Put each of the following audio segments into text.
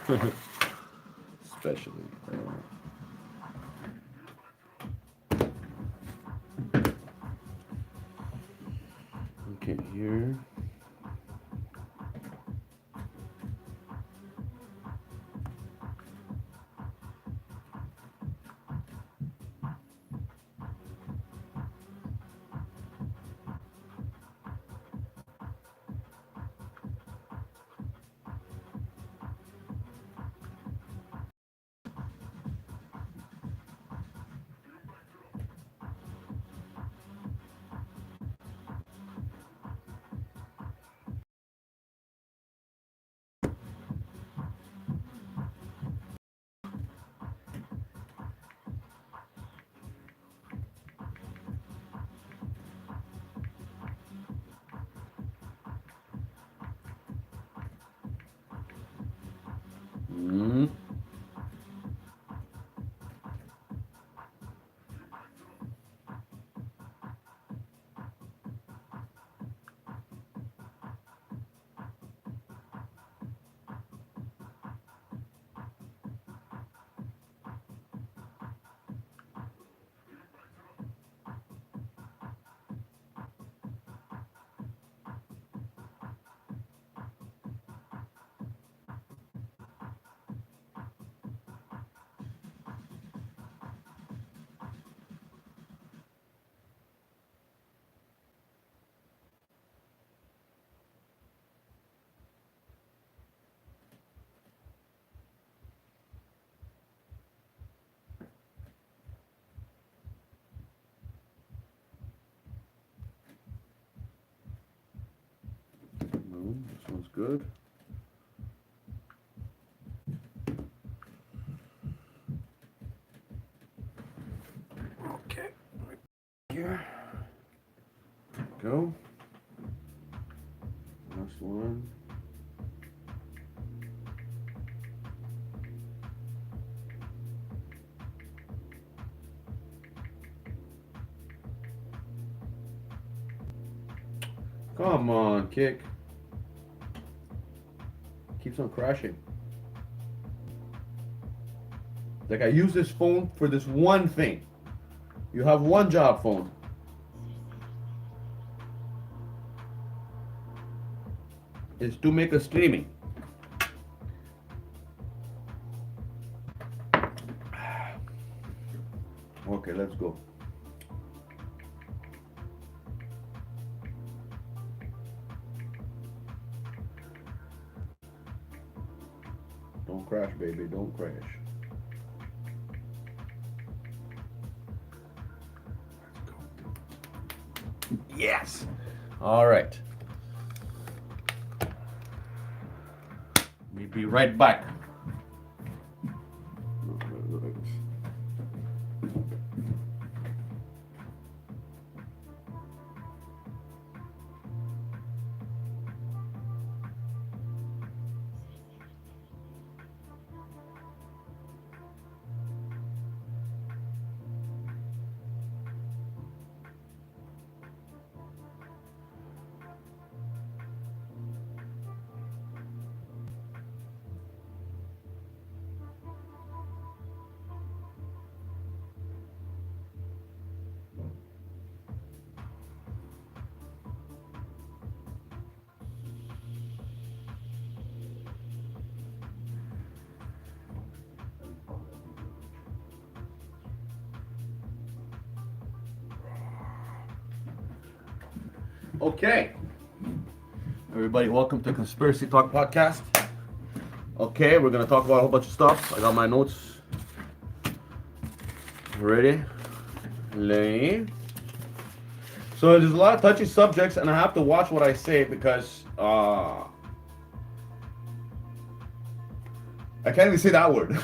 Especially. Okay, here. Mm. No, this one's good. Okay, right here. Go. Last one. Come on, kick. Keeps on crashing. Like, I use this phone for this one thing. You have one job, phone. Is to make a streaming. Okay, let's go. Don't crash, baby, don't crash. Yes! All right. We'll be right back. Okay, everybody, welcome to Conspiracy Talk Podcast. Okay, we're gonna talk about a whole bunch of stuff. I got my notes ready. So there's a lot of touchy subjects, and I have to watch what I say because I can't even say that word.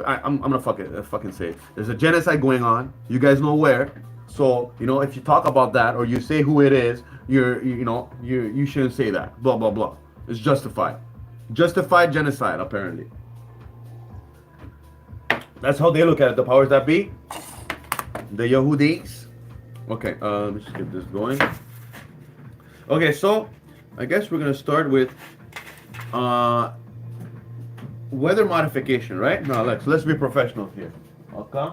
I'm gonna fucking say it. There's a genocide going on. You guys know where. So, you know, if you talk about that or you say who it is, you shouldn't say that. Blah, blah, blah. It's justified. Justified genocide, apparently. That's how they look at it, the powers that be. The Yahudis. Okay, let's get this going. Okay, so I guess we're going to start with weather modification, right? Now let's be professional here. Okay?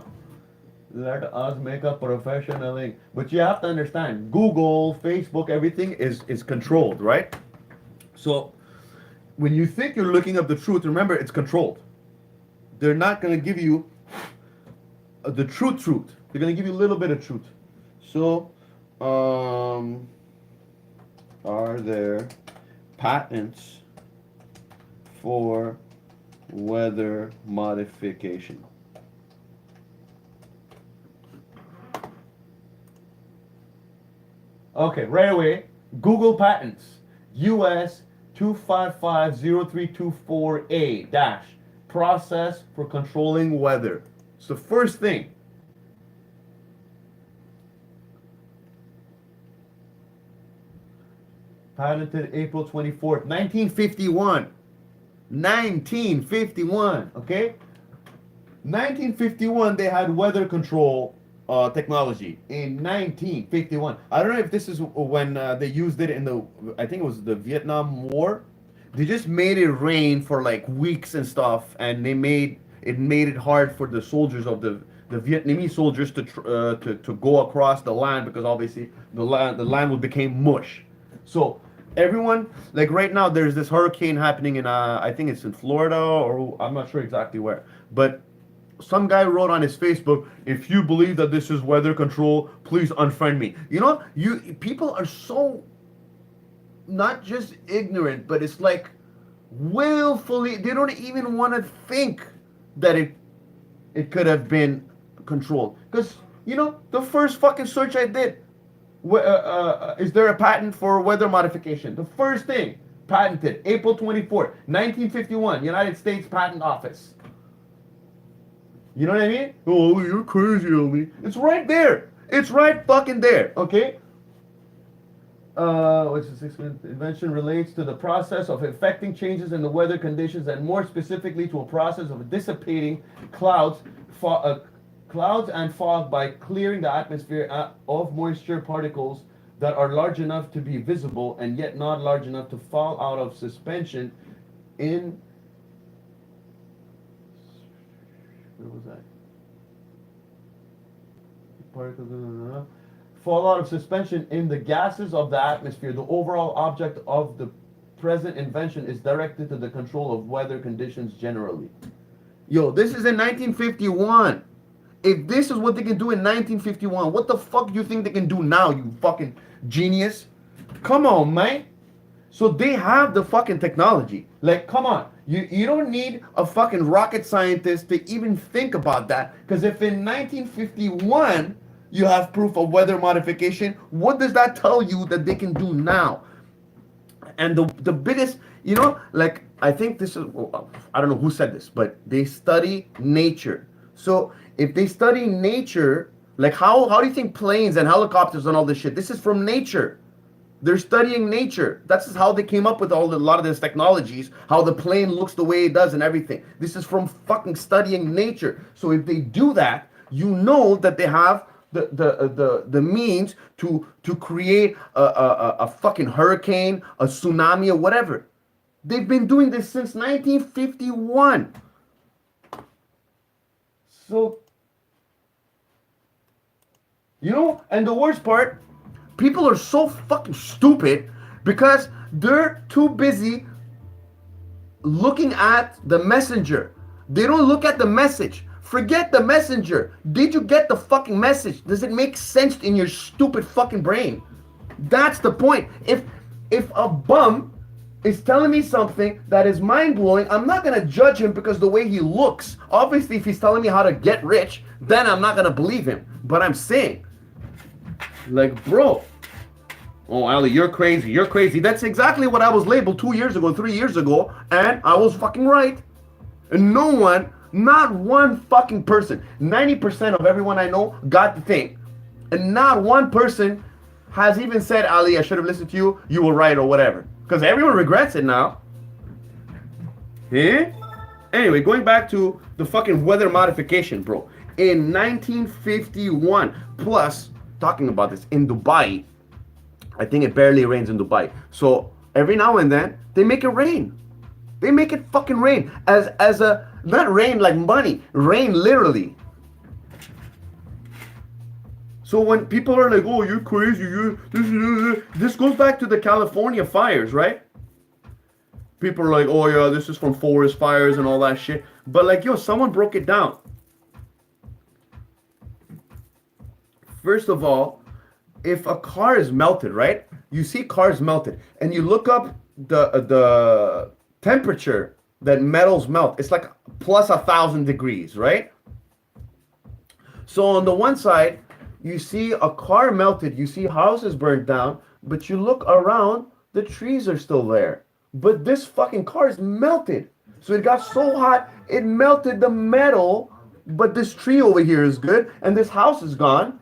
Let us make a professional link. But you have to understand, Google, Facebook, everything is controlled, right? So when you think you're looking up the truth, remember it's controlled. They're not going to give you the truth. They're going to give you a little bit of truth. So, are there patents for weather modification? Okay, right away, Google patents, US 2550324A dash, process for controlling weather. It's the first thing. Patented April 24th, 1951. 1951, okay? 1951, they had weather control technology in 1951. I don't know if this is when they used it in the, I think it was the Vietnam War. They just made it rain for like weeks and stuff, and they made it hard for the soldiers of the Vietnamese soldiers to go across the land, because obviously the land would become mush. So everyone, like right now, there's this hurricane happening in I think it's in Florida, or I'm not sure exactly where, but some guy wrote on his Facebook, if you believe that this is weather control, please unfriend me. You know, people are so not just ignorant, but it's like willfully, they don't even want to think that it could have been controlled. Because, you know, the first fucking search I did, is there a patent for weather modification? The first thing, patented, April 24th, 1951, United States Patent Office. You know what I mean? Oh, you're crazy, homie. It's right there. It's right fucking there, okay? Which is invention relates to the process of effecting changes in the weather conditions, and more specifically to a process of dissipating clouds and fog by clearing the atmosphere of moisture particles that are large enough to be visible and yet not large enough to fall out of suspension in... Where was that? Particles... fall out of suspension in the gases of the atmosphere. The overall object of the present invention is directed to the control of weather conditions generally. Yo, this is in 1951. If this is what they can do in 1951, what the fuck do you think they can do now, you fucking genius? Come on, man. So they have the fucking technology. Like, come on. You don't need a fucking rocket scientist to even think about that. Because if in 1951... you have proof of weather modification, what does that tell you that they can do now? And the biggest, you know, like, I think this is, I don't know who said this, but they study nature. So if they study nature, like how do you think planes and helicopters and all this shit, this is from nature. They're studying nature. That's how they came up with a lot of these technologies, how the plane looks the way it does and everything. This is from fucking studying nature. So if they do that, you know that they have the means to create a fucking hurricane, a tsunami, or whatever. They've been doing this since 1951. So, you know, and the worst part, people are so fucking stupid because they're too busy looking at the messenger. They don't look at the message. Forget the messenger. Did you get the fucking message? Does it make sense in your stupid fucking brain? That's the point. If a bum is telling me something that is mind-blowing, I'm not going to judge him because the way he looks. Obviously, if he's telling me how to get rich, then I'm not going to believe him. But I'm saying, like, bro, oh, Ali, you're crazy. You're crazy. That's exactly what I was labeled 2 years ago, 3 years ago, and I was fucking right. And no one... not one fucking person, 90% of everyone I know got the thing. And not one person has even said, Ali, I should have listened to you, you were right, or whatever. Because everyone regrets it now. Eh? Anyway, going back to the fucking weather modification, bro. In 1951, plus, talking about this, in Dubai, I think it barely rains in Dubai. So every now and then, they make it rain. They make it fucking rain as a not rain like money, rain literally. So when people are like, "Oh, you're crazy," this goes back to the California fires, right? People are like, "Oh yeah, this is from forest fires and all that shit." But like, yo, someone broke it down. First of all, if a car is melted, right? You see cars melted, and you look up the temperature that metals melt. It's like plus 1,000 degrees, right? So on the one side, you see a car melted, you see houses burned down, but you look around, the trees are still there. But this fucking car is melted. So it got so hot, it melted the metal, but this tree over here is good, and this house is gone.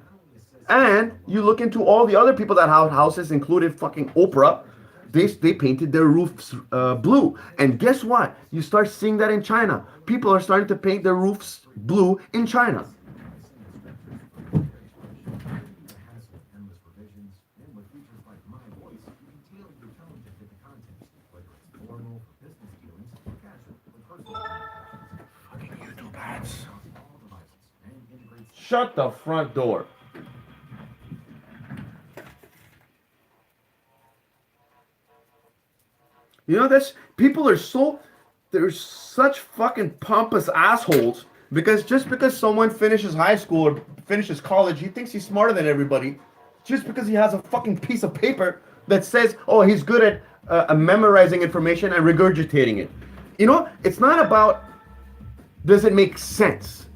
And you look into all the other people that have houses, included fucking Oprah, they painted their roofs blue. And guess what? You start seeing that in China. People are starting to paint their roofs blue in China. Shut the front door. You know, this people are they're such fucking pompous assholes because just because someone finishes high school or finishes college, he thinks he's smarter than everybody just because he has a fucking piece of paper that says, oh, he's good at memorizing information and regurgitating it. You know, it's not about does it make sense?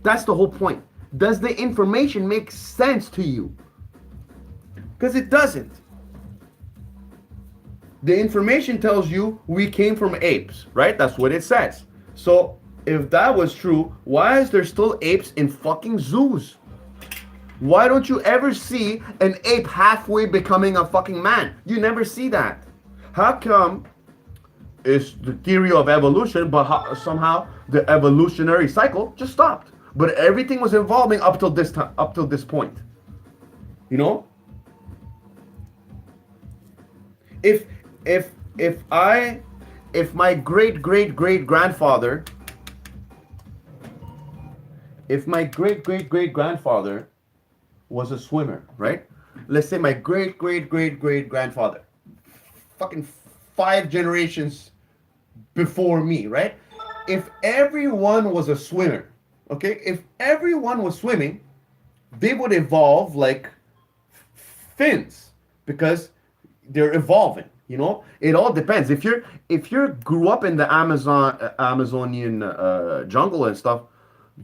That's the whole point. Does the information make sense to you? Because it doesn't. The information tells you we came from apes, right? That's what it says. So if that was true, why is there still apes in fucking zoos? Why don't you ever see an ape halfway becoming a fucking man? You never see that. How come it's the theory of evolution, but somehow the evolutionary cycle just stopped? But everything was evolving up till this time, up till this point. You know? If my great grandfather was a swimmer, right? Let's say my great grandfather, fucking 5 generations before me, right? If everyone was a swimmer, okay? If everyone was swimming, they would evolve like fins because they're evolving. You know, it all depends. If you grew up in the Amazonian jungle and stuff,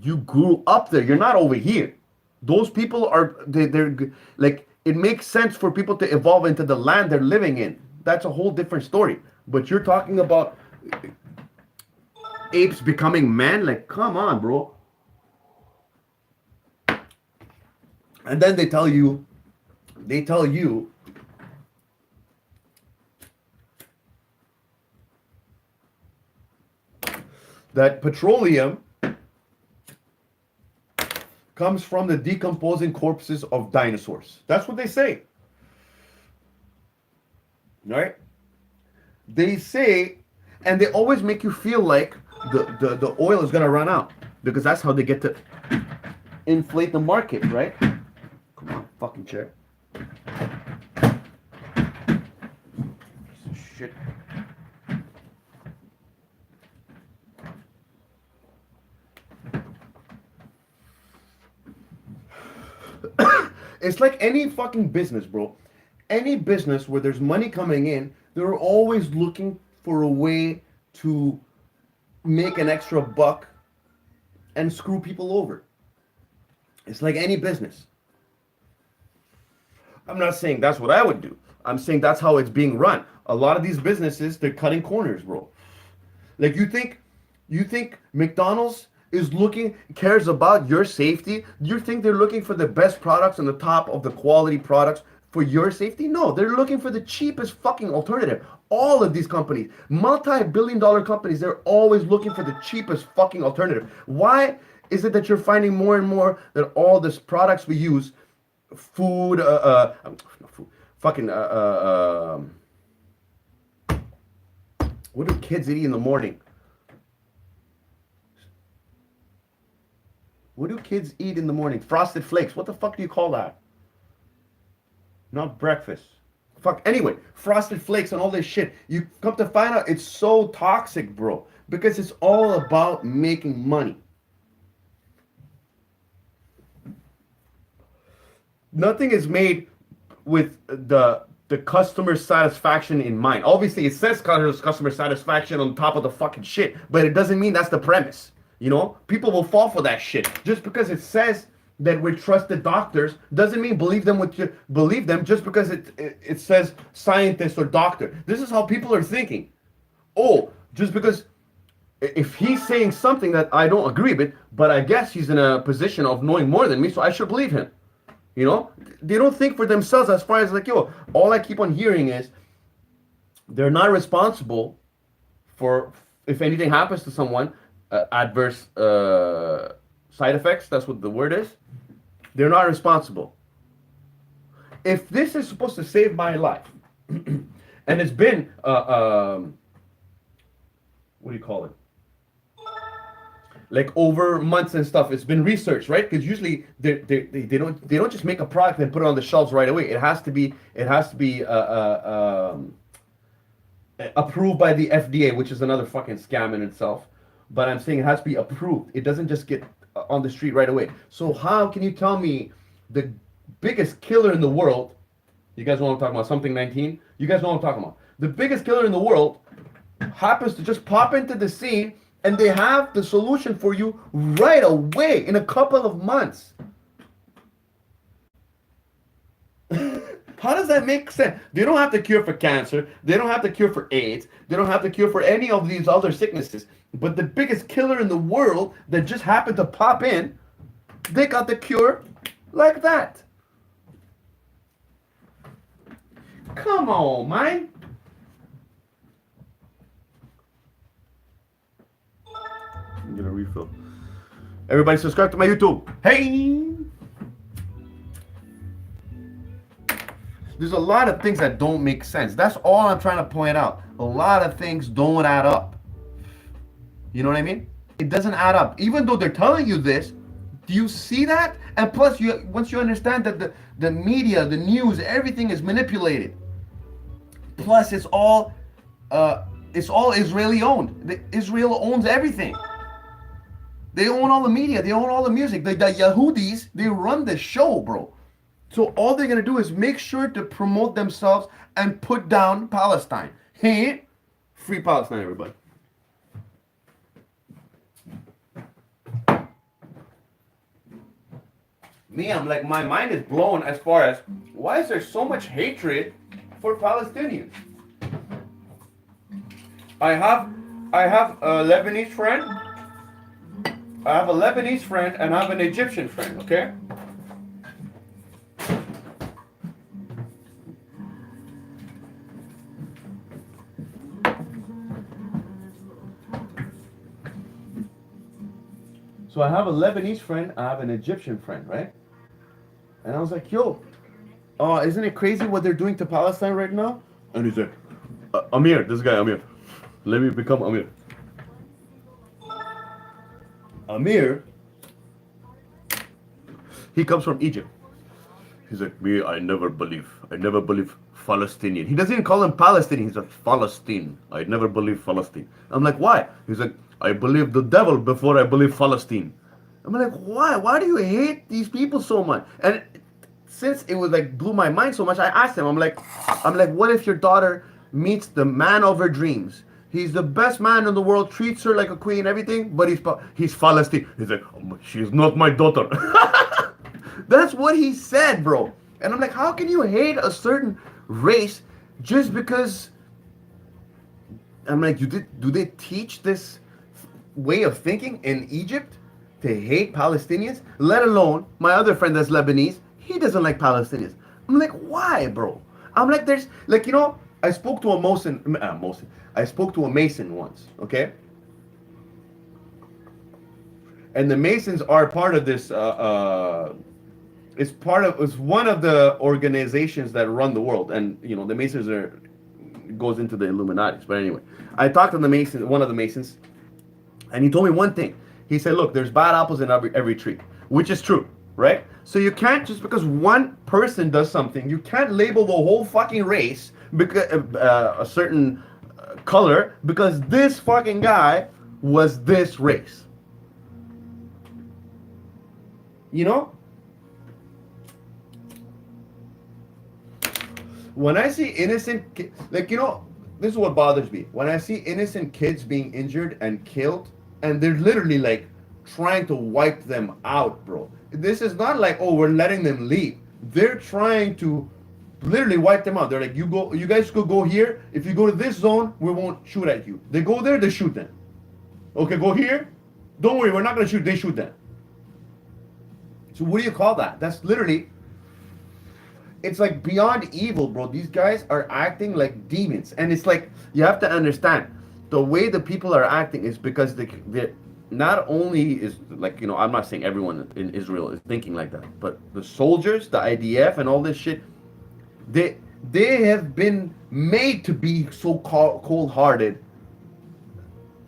you grew up there. You're not over here. Those people are they're like it makes sense for people to evolve into the land they're living in. That's a whole different story. But you're talking about apes becoming men. Like, come on, bro. And then they tell you. That petroleum comes from the decomposing corpses of dinosaurs. That's what they say. Right? They say, and they always make you feel like the oil is going to run out. Because that's how they get to inflate the market, right? Come on, fucking chair. Piece of shit. It's like any fucking business, bro. Any business where there's money coming in, they're always looking for a way to make an extra buck and screw people over. It's like any business. I'm not saying that's what I would do. I'm saying that's how it's being run. A lot of these businesses, they're cutting corners, bro. Like you think McDonald's cares about your safety? Do you think they're looking for the best products on the top of the quality products for your safety? No, they're looking for the cheapest fucking alternative. All of these companies, multi-billion-dollar companies, they're always looking for the cheapest fucking alternative. Why is it that you're finding more and more that all these products we use, food, What do kids eat in the morning? What do kids eat in the morning? Frosted Flakes. What the fuck do you call that? Not breakfast. Fuck. Anyway, Frosted Flakes and all this shit. You come to find out it's so toxic, bro. Because it's all about making money. Nothing is made with the customer satisfaction in mind. Obviously, it says customer satisfaction on top of the fucking shit, but it doesn't mean that's the premise. You know, people will fall for that shit. Just because it says that we're trusted doctors doesn't mean believe them just because it says scientist or doctor. This is how people are thinking. Oh, just because if he's saying something that I don't agree with, but I guess he's in a position of knowing more than me, so I should believe him. You know, they don't think for themselves as far as like, yo, all I keep on hearing is they're not responsible for if anything happens to someone, adverse side effects, that's what the word is. They're not responsible. If this is supposed to save my life, and it's been, what do you call it? Like over months and stuff, it's been researched, right? Because usually they don't just make a product and put it on the shelves right away. It has to be approved by the FDA, which is another fucking scam in itself. But I'm saying it has to be approved. It doesn't just get on the street right away. So how can you tell me the biggest killer in the world? You guys know what I'm talking about? Something 19. You guys know what I'm talking about? The biggest killer in the world happens to just pop into the scene. And they have the solution for you right away in a couple of months. How does that make sense? They don't have the cure for cancer. They don't have the cure for AIDS. They don't have the cure for any of these other sicknesses. But the biggest killer in the world that just happened to pop in, they got the cure like that. Come on, man. Get a refill. Everybody subscribe to my YouTube. Hey! There's a lot of things that don't make sense. That's all I'm trying to point out. A lot of things don't add up. You know what I mean? It doesn't add up. Even though they're telling you this, do you see that? And plus, once you understand that the media, the news, everything is manipulated. Plus, it's all Israeli owned. Israel owns everything. They own all the media. They own all the music. The Yahudis, they run the show, bro. So all they're going to do is make sure to promote themselves and put down Palestine. Hey, free Palestine, everybody. Me, I'm like, my mind is blown as far as, why is there so much hatred for Palestinians? I have a Lebanese friend. I have a Lebanese friend and I have an Egyptian friend, okay? So I have a Lebanese friend, I have an Egyptian friend, right? And I was like, yo, isn't it crazy what they're doing to Palestine right now? And he's like, Amir, this guy, Amir. Let me become Amir. Amir, he comes from Egypt. He's like, me, I never believe Palestinian. He doesn't even call him Palestinian. He's like, Palestine. I never believe Palestine. I'm like, why? He's like, I believe the devil before I believe Palestine. I'm like, why? Why do you hate these people so much? And since it was like blew my mind so much, I asked him, I'm like, what if your daughter meets the man of her dreams? He's the best man in the world, treats her like a queen, everything, but he's Palestinian. He's like, she's not my daughter. That's what he said, bro. And I'm like, how can you hate a certain race just because? I'm like, do they teach this way of thinking in Egypt to hate Palestinians? Let alone my other friend that's Lebanese, he doesn't like Palestinians. I'm like, why, bro? I'm like, there's like, you know, I spoke to I spoke to a Mason once, okay? And the Masons are part of this, it's one of the organizations that run the world. And, you know, the Masons goes into the Illuminatis. But anyway, I talked to one of the Masons, and he told me one thing. He said, look, there's bad apples in every tree, which is true, right? So you can't, just because one person does something, you can't label the whole fucking race because a certain color because this fucking guy was this race. You know? When I see innocent kids, like, you know, this is what bothers me. When I see innocent kids being injured and killed, and they're literally like trying to wipe them out, bro. This is not like, oh, we're letting them leave. They're trying to literally wipe them out. They're like, you guys could go here. If you go to this zone, we won't shoot at you. They go there, they shoot them. Okay, go here. Don't worry, we're not gonna shoot. They shoot them. So what do you call that? That's literally, it's like beyond evil, bro. These guys are acting like demons, and it's like you have to understand the way the people are acting is because they not only is like, you know, I'm not saying everyone in Israel is thinking like that, but the soldiers, the IDF, and all this shit, they have been made to be so cold-hearted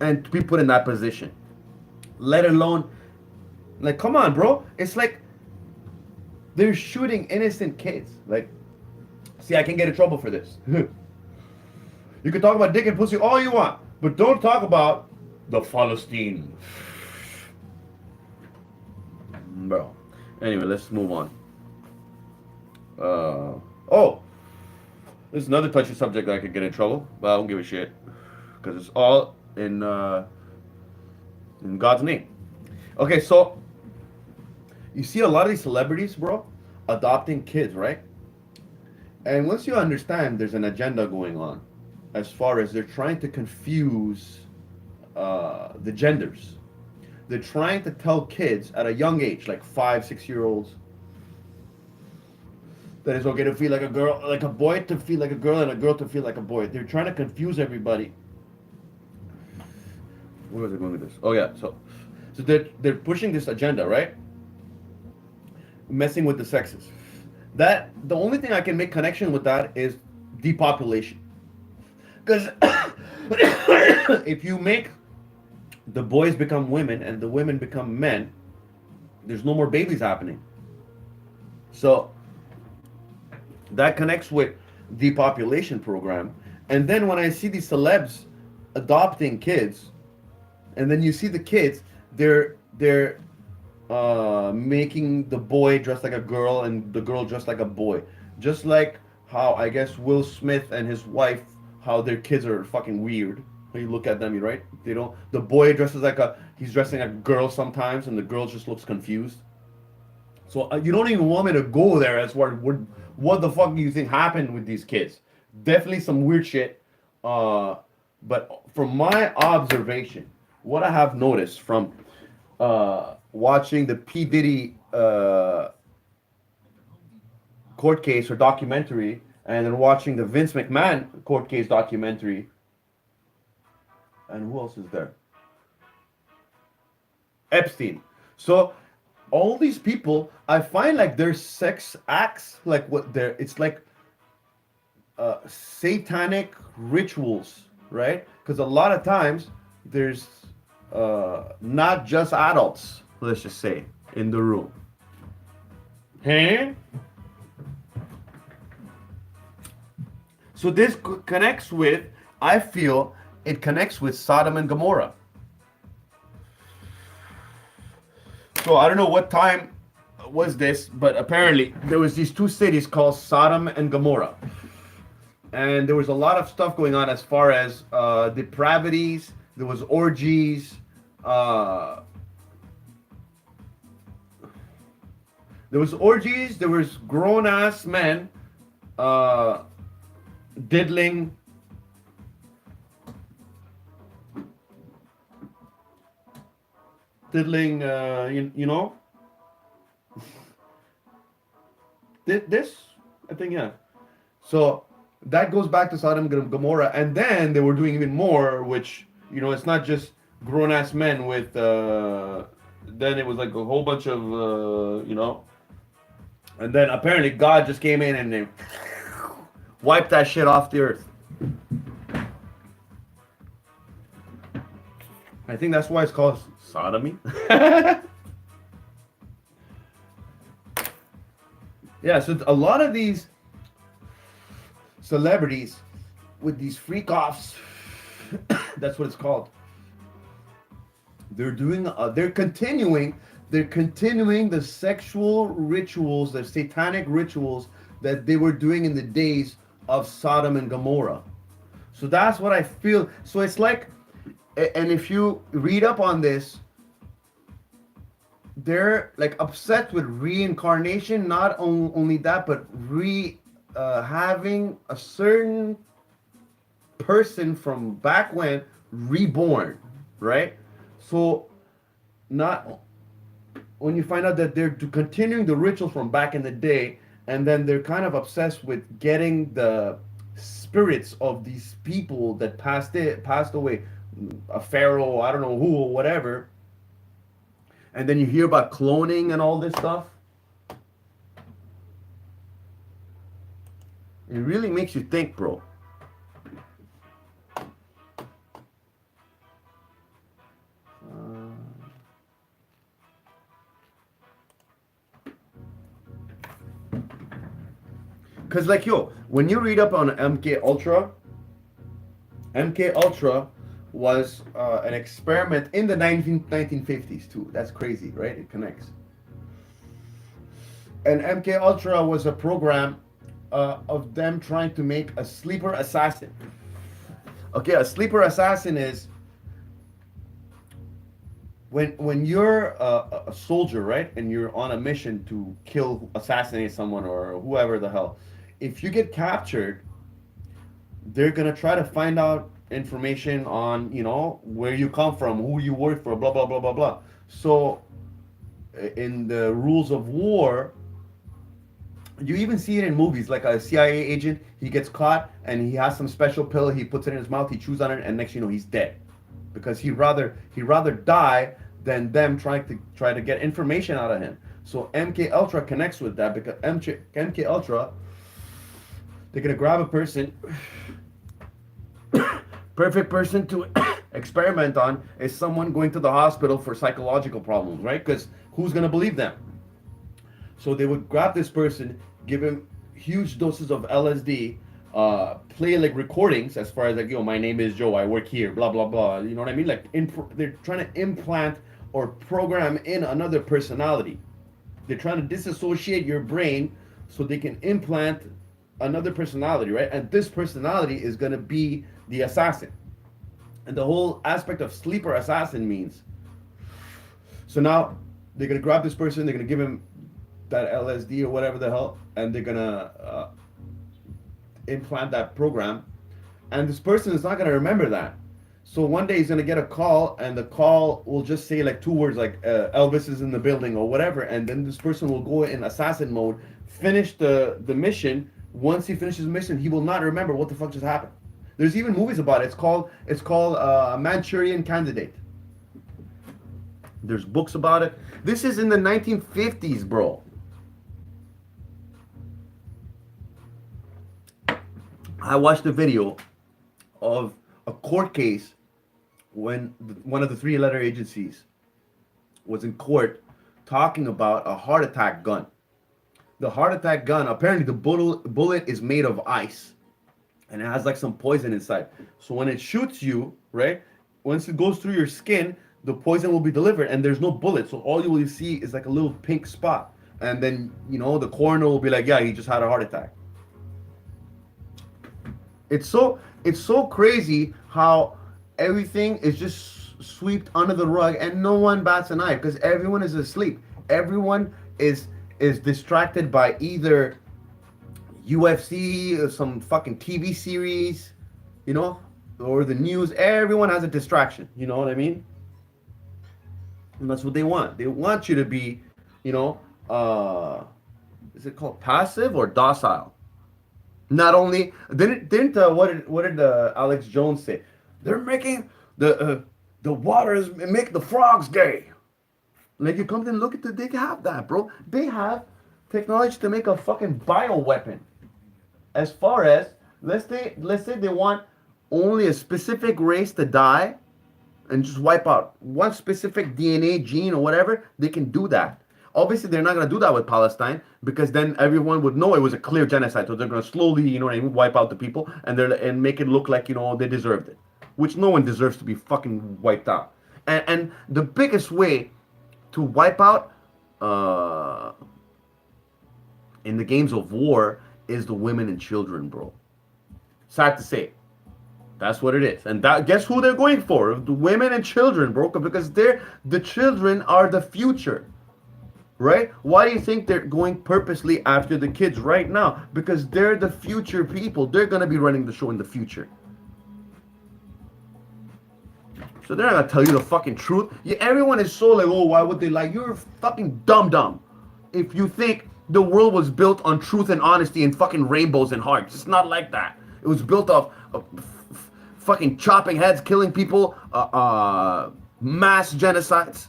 and to be put in that position. Let alone, like, come on, bro. It's like they're shooting innocent kids. Like, see, I can get in trouble for this. You can talk about dick and pussy all you want, but don't talk about the Palestine. Bro. Anyway, let's move on. Oh, this is another touchy subject that I could get in trouble, but I don't give a shit because it's all in God's name. Okay, so you see a lot of these celebrities, bro, adopting kids, right? And once you understand there's an agenda going on, as far as they're trying to confuse the genders. They're trying to tell kids at a young age, like 5-6-year-olds, that it's okay to feel like a girl, like a boy to feel like a girl, and a girl to feel like a boy. They're trying to confuse everybody. Where was I going with this? Oh yeah, so they're pushing this agenda, right? Messing with the sexes. That the only thing I can make connection with that is depopulation. Because if you make the boys become women and the women become men, there's no more babies happening. So that connects with the population program. And then when I see these celebs adopting kids, and then you see the kids, they're making the boy dress like a girl and the girl dress like a boy. Just like how I guess Will Smith and his wife, how their kids are fucking weird. When you look at them, right? They don't. The boy dresses like he's dressing like a girl sometimes, and the girl just looks confused. So you don't even want me to go there as far as what the fuck do you think happened with these kids? Definitely some weird shit. But from my observation, what I have noticed from watching the P. Diddy court case or documentary, and then watching the Vince McMahon court case documentary. And who else is there? Epstein. So all these people, I find like their sex acts, like what they're, it's like satanic rituals, right? Because a lot of times there's not just adults, let's just say, in the room. Hey? So this connects with, I feel, it connects with Sodom and Gomorrah. So I don't know what time was this, but apparently there was these two cities called Sodom and Gomorrah. And there was a lot of stuff going on as far as depravities, there was orgies, there was grown-ass men diddling you know, this, I think, yeah. So that goes back to Sodom and Gomorrah, and then they were doing even more, which, you know, it's not just grown-ass men with, then it was like a whole bunch of, you know, and then apparently God just came in and they wiped that shit off the earth. I think that's why it's called sodomy. Yeah, so a lot of these celebrities with these freak offs, that's what it's called. They're doing, they're continuing the sexual rituals, the satanic rituals that they were doing in the days of Sodom and Gomorrah. So that's what I feel. So it's like, and if you read up on this, they're like upset with reincarnation. Not only that, but having a certain person from back when reborn, right? So not when you find out that they're continuing the rituals from back in the day, and then they're kind of obsessed with getting the spirits of these people that passed away, a pharaoh, I don't know who or whatever. And then you hear about cloning and all this stuff. It really makes you think, bro. Because like, yo, when you read up on MK Ultra was an experiment in the 1950s too. That's crazy, right? It connects. And MK Ultra was a program of them trying to make a sleeper assassin. Okay, a sleeper assassin is when you're a soldier, right, and you're on a mission to assassinate someone or whoever the hell. If you get captured, they're gonna try to find out information on, you know, where you come from, who you work for, blah blah blah blah blah. So in the rules of war, you even see it in movies, like a CIA agent, he gets caught and he has some special pill, he puts it in his mouth, he chews on it, and next you know he's dead. Because he'd rather die than them try to get information out of him. So MK Ultra connects with that, because MK Ultra, they're gonna grab a person. Perfect person to experiment on is someone going to the hospital for psychological problems, right? Because who's gonna believe them? So they would grab this person, give him huge doses of LSD, play like recordings as far as like, yo, my name is Joe, I work here, blah blah blah. You know what I mean? Like they're trying to implant or program in another personality. They're trying to disassociate your brain so they can implant another personality, right? And this personality is gonna be the assassin. And the whole aspect of sleeper assassin means, so now they're gonna grab this person, they're gonna give him that LSD or whatever the hell, and they're gonna implant that program, and this person is not gonna remember that. So one day he's gonna get a call, and the call will just say like two words, like Elvis is in the building or whatever, and then this person will go in assassin mode, finish the mission. Once he finishes the mission, he will not remember what the fuck just happened. There's even movies about it. It's called Manchurian Candidate. There's books about it. This is in the 1950s, bro. I watched a video of a court case when one of the three-letter agencies was in court talking about a heart attack gun. The heart attack gun, apparently the bullet is made of ice, and it has like some poison inside. So when it shoots you, right, once it goes through your skin, the poison will be delivered, and there's no bullet. So all you will see is like a little pink spot. And then, you know, the coroner will be like, yeah, he just had a heart attack. It's so crazy how everything is just swept under the rug and no one bats an eye because everyone is asleep. Everyone is distracted by either UFC or some fucking TV series, you know, or the news. Everyone has a distraction, you know what I mean? And that's what they want. They want you to be, you know, is it called passive or docile? Not only what did Alex Jones say? They're making the waters make the frogs gay. Like, you come and look at they have that, bro. They have technology to make a fucking bioweapon. As far as let's say they want only a specific race to die, and just wipe out one specific DNA gene or whatever, they can do that. Obviously, they're not going to do that with Palestine because then everyone would know it was a clear genocide. So they're going to slowly, you know what I mean, wipe out the people and make it look like, you know, they deserved it, which no one deserves to be fucking wiped out. And the biggest way to wipe out in the games of war is the women and children, bro. Sad to say. That's what it is. And that, guess who they're going for? The women and children, bro. Because the children are the future. Right? Why do you think they're going purposely after the kids right now? Because they're the future people. They're going to be running the show in the future. So they're not going to tell you the fucking truth. Yeah, everyone is so like, oh, why would they lie? You're fucking dumb. If you think the world was built on truth and honesty and fucking rainbows and hearts. It's not like that. It was built off fucking chopping heads, killing people, mass genocides.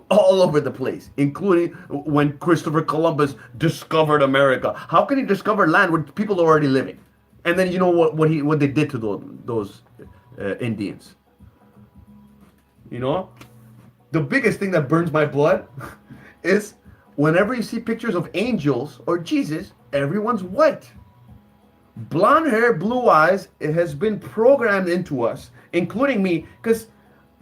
All over the place, including when Christopher Columbus discovered America. How can he discover land where people are already living? And then you know what they did to those Indians. You know, the biggest thing that burns my blood is whenever you see pictures of angels or Jesus, everyone's white. Blonde hair, blue eyes. It has been programmed into us, including me, because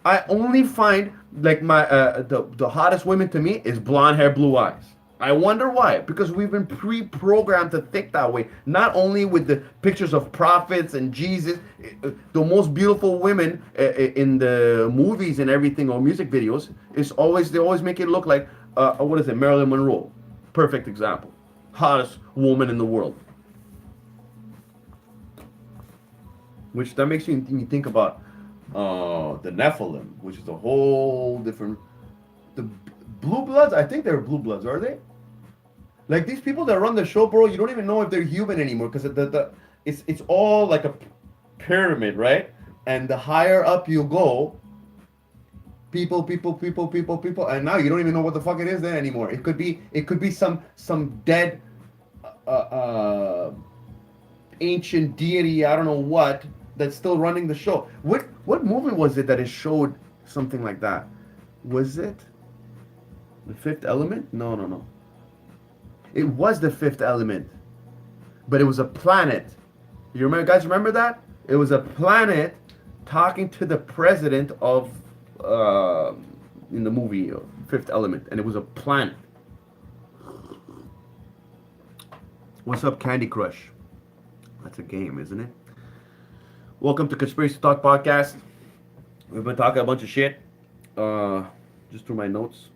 I only find like my the hottest women to me is blonde hair, blue eyes. I wonder why. Because we've been pre-programmed to think that way. Not only with the pictures of prophets and Jesus, the most beautiful women in the movies and everything or music videos is they always make it look like what is it, Marilyn Monroe, perfect example, hottest woman in the world. Which that makes you think about the Nephilim, which is a whole different. The Blue Bloods, I think they're Blue Bloods, are they? Like these people that run the show, bro, you don't even know if they're human anymore because it's all like a pyramid, right? And the higher up you go, people, and now you don't even know what the fuck it is then anymore. It could be some dead ancient deity, I don't know what, that's still running the show. What movie was it that it showed something like that? Was it The Fifth Element? No. It was The Fifth Element, but it was a planet. You remember, guys? Remember that? It was a planet talking to the president of in the movie Fifth Element, and it was a planet. What's up, Candy Crush? That's a game, isn't it? Welcome to Conspiracy Talk Podcast. We've been talking a bunch of shit. Just through my notes.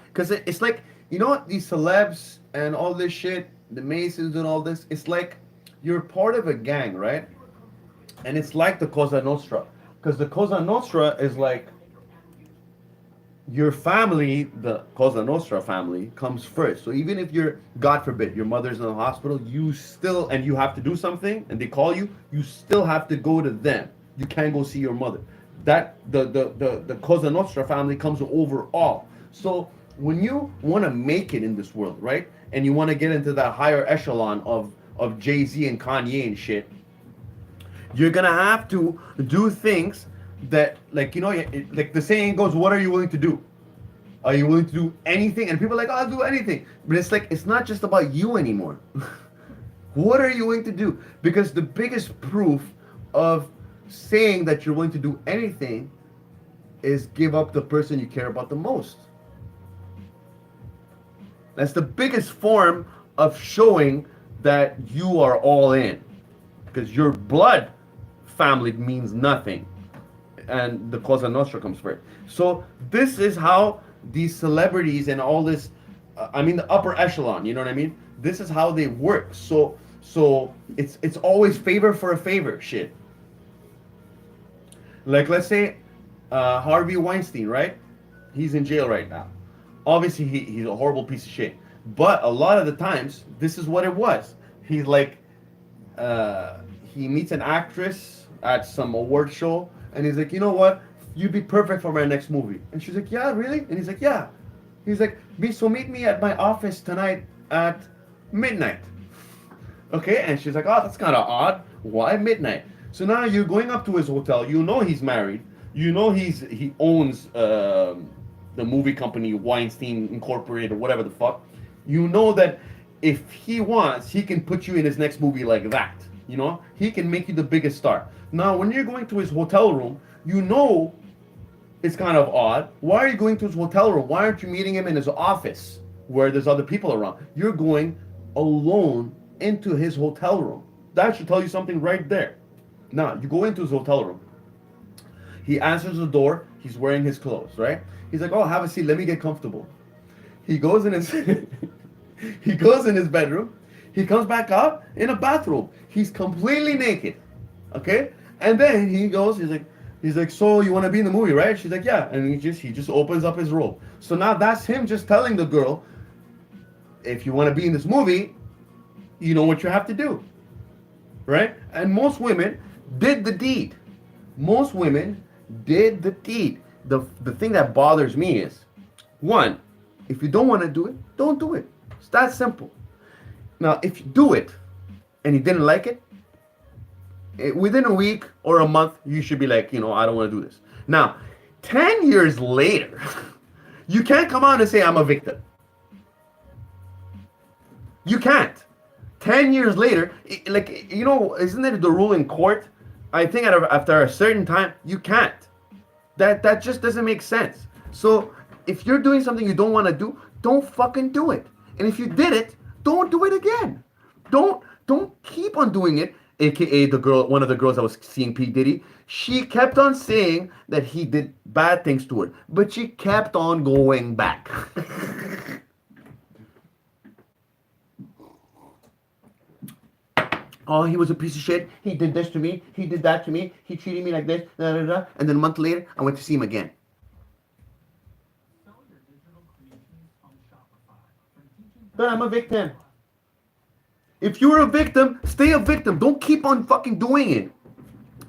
Because it's like, you know what? These celebs and all this shit, the Masons and all this, it's like you're part of a gang, right? And it's like the Cosa Nostra. Because the Cosa Nostra is like your family, the Cosa Nostra family, comes first. So even if you're, God forbid, your mother's in the hospital, you still, and you have to do something, and they call you, you still have to go to them. You can't go see your mother. That the Cosa Nostra family comes over all. So when you want to make it in this world, right, and you want to get into that higher echelon of Jay-Z and Kanye and shit, you're gonna have to do things that, like, you know, like the saying goes, what are you willing to do? Are you willing to do anything? And people are like, I'll do anything. But it's like, it's not just about you anymore. What are you willing to do? Because the biggest proof of saying that you're willing to do anything is give up the person you care about the most. That's the biggest form of showing that you are all in. Because your blood family means nothing. And the Cosa Nostra comes first. So this is how these celebrities and all this, I mean the upper echelon, you know what I mean? This is how they work. So it's always favor for a favor shit. Like, let's say Harvey Weinstein, right? He's in jail right now. Obviously he's a horrible piece of shit. But a lot of the times, this is what it was. He's like, he meets an actress at some award show, and he's like, you know what? You'd be perfect for my next movie. And she's like, yeah, really? And he's like, yeah. He's like, so meet me at my office tonight at midnight. Okay? And she's like, oh, that's kind of odd. Why midnight? So now you're going up to his hotel. You know he's married. You know he owns the movie company Weinstein Incorporated or whatever the fuck. You know that if he wants, he can put you in his next movie like that. You know, he can make you the biggest star. Now, when you're going to his hotel room, you know it's kind of odd. Why are you going to his hotel room? Why aren't you meeting him in his office where there's other people around? You're going alone into his hotel room. That should tell you something right there. Now, you go into his hotel room. He answers the door. He's wearing his clothes, right? He's like, oh, have a seat. Let me get comfortable. He goes in his he goes in his bedroom. He comes back out in a bathrobe. He's completely naked. Okay? And then he goes, he's like, so you want to be in the movie, right? She's like, yeah. And he just opens up his robe. So now that's him just telling the girl, if you want to be in this movie, you know what you have to do. Right? And most women did the deed. Most women did the deed. The thing that bothers me is, one, if you don't want to do it, don't do it. It's that simple. Now, if you do it and you didn't like it, within a week or a month, you should be like, I don't want to do this. Now, 10 years later, you can't come out and say, I'm a victim. You can't. 10 years later, isn't it the rule in court? I think after a certain time, you can't. That just doesn't make sense. So if you're doing something you don't want to do, don't fucking do it. And if you did it, don't do it again. Don't keep on doing it. AKA one of the girls that was seeing P. Diddy, she kept on saying that he did bad things to her, but she kept on going back. Oh, he was a piece of shit. He did this to me. He did that to me. He treated me like this. Da, da, da. And then a month later, I went to see him again. Then I'm a victim. If you're a victim, stay a victim. Don't keep on fucking doing it.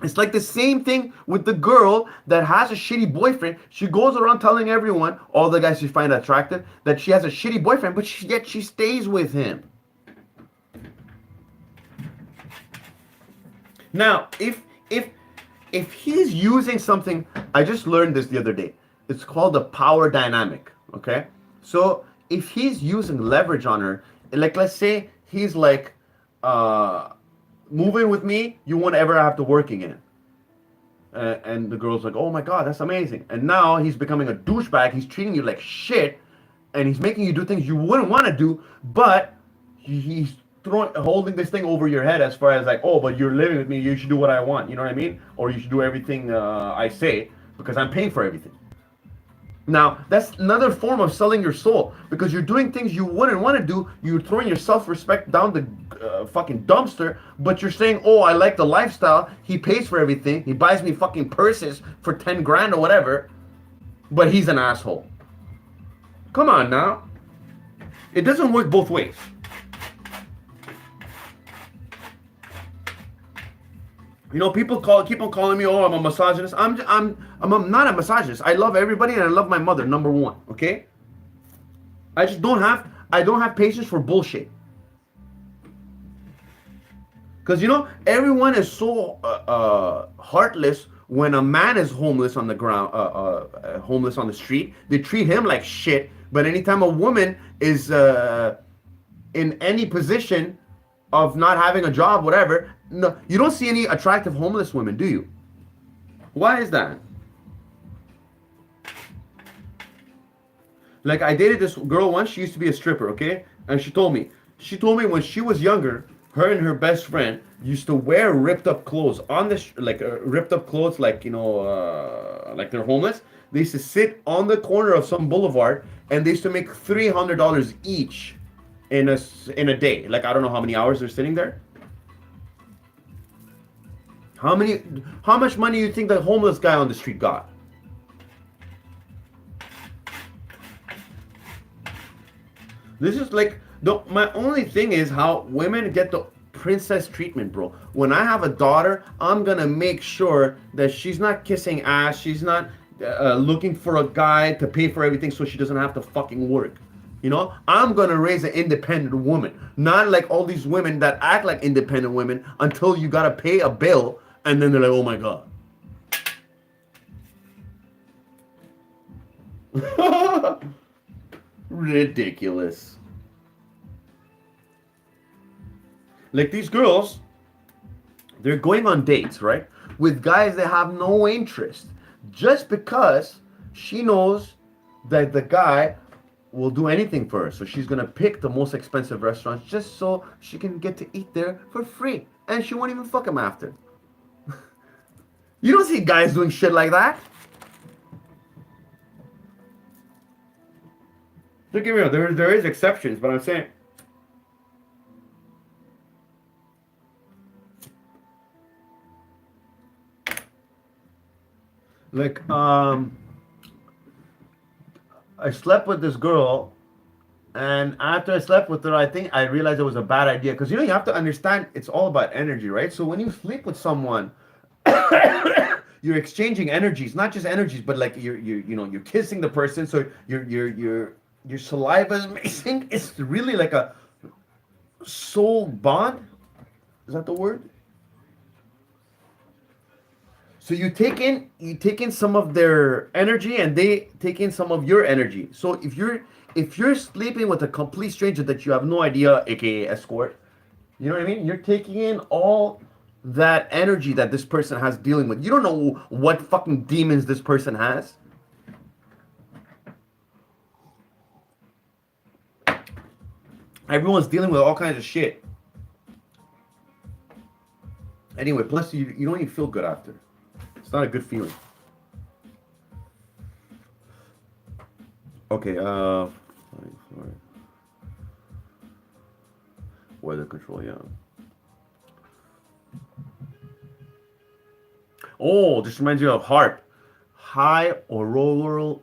It's like the same thing with the girl that has a shitty boyfriend. She goes around telling everyone, all the guys she finds attractive, that she has a shitty boyfriend, but yet she stays with him. Now, if he's using something, I just learned this the other day. It's called the power dynamic, okay? So if he's using leverage on her, like let's say he's like, move in with me, you won't ever have to work again. And the girl's like, oh my God, that's amazing. And now he's becoming a douchebag. He's treating you like shit. And he's making you do things you wouldn't want to do, but he's holding this thing over your head as far as like, oh, but you're living with me, you should do what I want, you know what I mean? Or you should do everything I say because I'm paying for everything. Now, that's another form of selling your soul because you're doing things you wouldn't want to do. You're throwing your self-respect down the fucking dumpster, but you're saying, oh, I like the lifestyle. He pays for everything. He buys me fucking purses for 10 grand or whatever, but he's an asshole. Come on now. It doesn't work both ways. People keep on calling me, oh, I'm a misogynist. I'm not a misogynist. I love everybody and I love my mother, number one, okay? I don't have patience for bullshit. Because, everyone is so heartless when a man is homeless on the ground, homeless on the street. They treat him like shit. But anytime a woman is in any position of not having a job, whatever, no, you don't see any attractive homeless women, do you? Why is that? Like, I dated this girl once. She used to be a stripper, okay? And she told me when she was younger, her and her best friend used to wear ripped up clothes on the ripped up clothes, like like they're homeless. They used to sit on the corner of some boulevard, and they used to make $300 each in a day. Like, I don't know how many hours they're sitting there. How much money do you think the homeless guy on the street got? This is like, my only thing is how women get the princess treatment, bro. When I have a daughter, I'm gonna make sure that she's not kissing ass. She's not looking for a guy to pay for everything so she doesn't have to fucking work. You know, I'm gonna raise an independent woman, not like all these women that act like independent women until you gotta pay a bill, and then they're like, oh my god. Ridiculous. Like these girls, they're going on dates, right? With guys that have no interest. Just because she knows that the guy will do anything for her. So she's going to pick the most expensive restaurants just so she can get to eat there for free. And she won't even fuck him after. You don't see guys doing shit like that. Don't get me wrong, there is exceptions, but I'm saying... Like, I slept with this girl, and after I slept with her, I think I realized it was a bad idea. Because, you know, you have to understand, it's all about energy, right? So when you sleep with someone, you're exchanging energies, not just energies, but like you're kissing the person, so your saliva is mixing. It's really like a soul bond. Is that the word? So you take in some of their energy, and they take in some of your energy. So if you're sleeping with a complete stranger that you have no idea, aka escort, you know what I mean? You're taking in all that energy that this person has dealing with. You don't know what fucking demons this person has. Everyone's dealing with all kinds of shit. Anyway, plus you don't even feel good after. It's not a good feeling. Okay, weather control, yeah. Oh, this reminds you of HARP. High Auroral